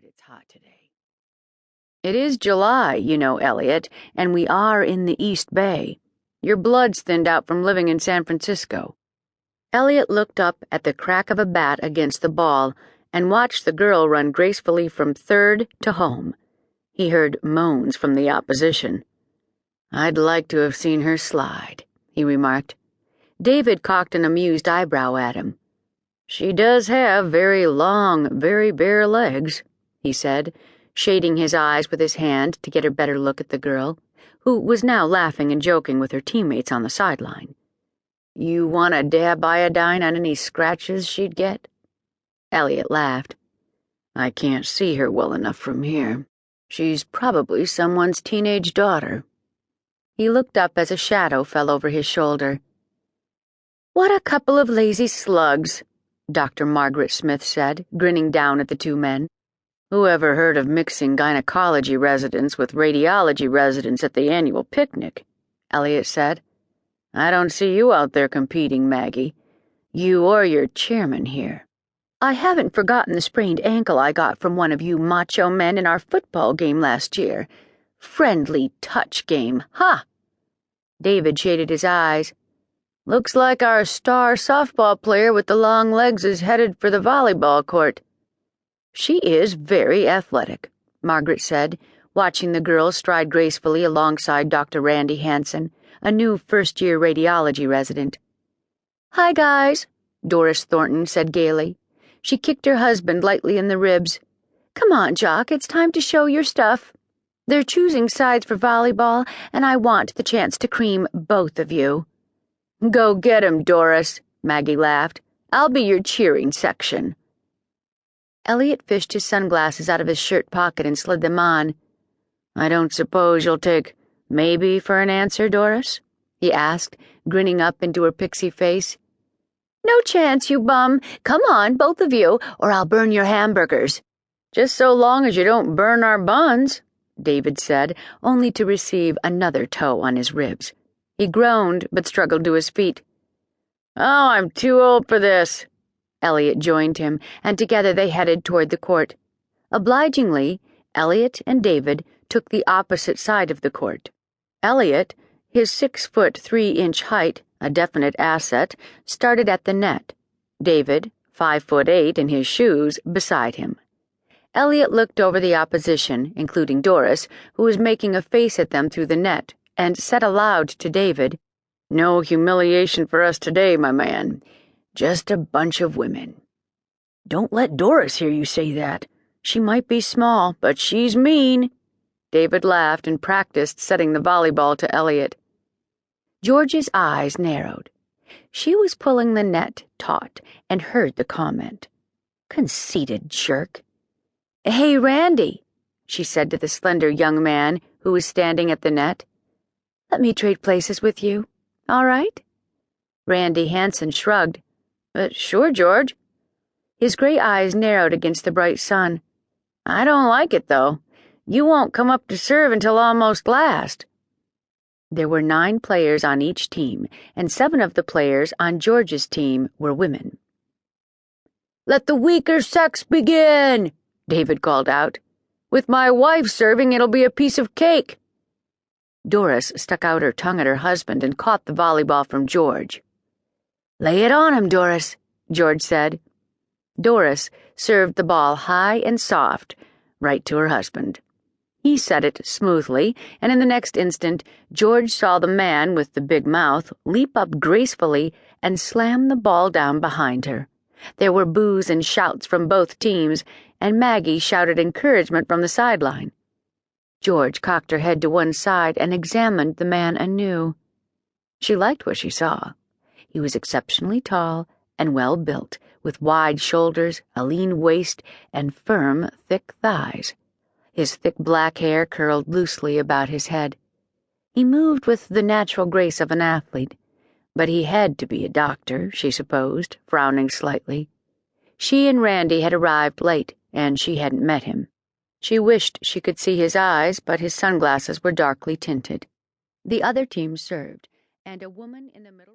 it's hot today. It is July, you know, Elliot, and we are in the East Bay. Your blood's thinned out from living in San Francisco. Elliot looked up at the crack of a bat against the ball and watched the girl run gracefully from third to home. He heard moans from the opposition. I'd like to have seen her slide, he remarked. David cocked an amused eyebrow at him. She does have very long, very bare legs, he said, shading his eyes with his hand to get a better look at the girl, who was now laughing and joking with her teammates on the sideline. You want to dab iodine on any scratches she'd get? Elliot laughed. I can't see her well enough from here. She's probably someone's teenage daughter. He looked up as a shadow fell over his shoulder. What a couple of lazy slugs, Dr. Margaret Smith said, grinning down at the two men. Who ever heard of mixing gynecology residents with radiology residents at the annual picnic? Elliot said. I don't see you out there competing, Maggie. You or your chairman here. I haven't forgotten the sprained ankle I got from one of you macho men in our football game last year. Friendly touch game, ha! David shaded his eyes. Looks like our star softball player with the long legs is headed for the volleyball court. She is very athletic, Margaret said, watching the girl stride gracefully alongside Dr. Randy Hansen, a new first-year radiology resident. Hi, guys, Doris Thornton said gaily. She kicked her husband lightly in the ribs. Come on, Jock, it's time to show your stuff. They're choosing sides for volleyball, and I want the chance to cream both of you. Go get him, Doris, Maggie laughed. I'll be your cheering section. Elliot fished his sunglasses out of his shirt pocket and slid them on. I don't suppose you'll take maybe for an answer, Doris? He asked, grinning up into her pixie face. No chance, you bum. Come on, both of you, or I'll burn your hamburgers. Just so long as you don't burn our buns, David said, only to receive another toe on his ribs. He groaned, but struggled to his feet. Oh, I'm too old for this. Elliot joined him, and together they headed toward the court. Obligingly, Elliot and David took the opposite side of the court. Elliot, his 6'3" height, a definite asset, started at the net. David, 5'8" in his shoes, beside him. Elliot looked over the opposition, including Doris, who was making a face at them through the net, and said aloud to David, No humiliation for us today, my man. Just a bunch of women. Don't let Doris hear you say that. She might be small, but she's mean. David laughed and practiced setting the volleyball to Elliot. George's eyes narrowed. She was pulling the net taut and heard the comment. Conceited jerk. Hey, Randy, she said to the slender young man who was standing at the net. Let me trade places with you, all right? Randy Hansen shrugged. Sure, George. His gray eyes narrowed against the bright sun. I don't like it, though. You won't come up to serve until almost last. There were 9 players on each team, and 7 of the players on George's team were women. Let the weaker sex begin, David called out. With my wife serving, it'll be a piece of cake. Doris stuck out her tongue at her husband and caught the volleyball from George. Lay it on him, Doris, George said. Doris served the ball high and soft, right to her husband. He set it smoothly, and in the next instant, George saw the man with the big mouth leap up gracefully and slam the ball down behind her. There were boos and shouts from both teams, and Maggie shouted encouragement from the sideline. George cocked her head to one side and examined the man anew. She liked what she saw. He was exceptionally tall and well-built, with wide shoulders, a lean waist, and firm, thick thighs. His thick black hair curled loosely about his head. He moved with the natural grace of an athlete, but he had to be a doctor, she supposed, frowning slightly. She and Randy had arrived late, and she hadn't met him. She wished she could see his eyes, but his sunglasses were darkly tinted. The other team served, and a woman in the middle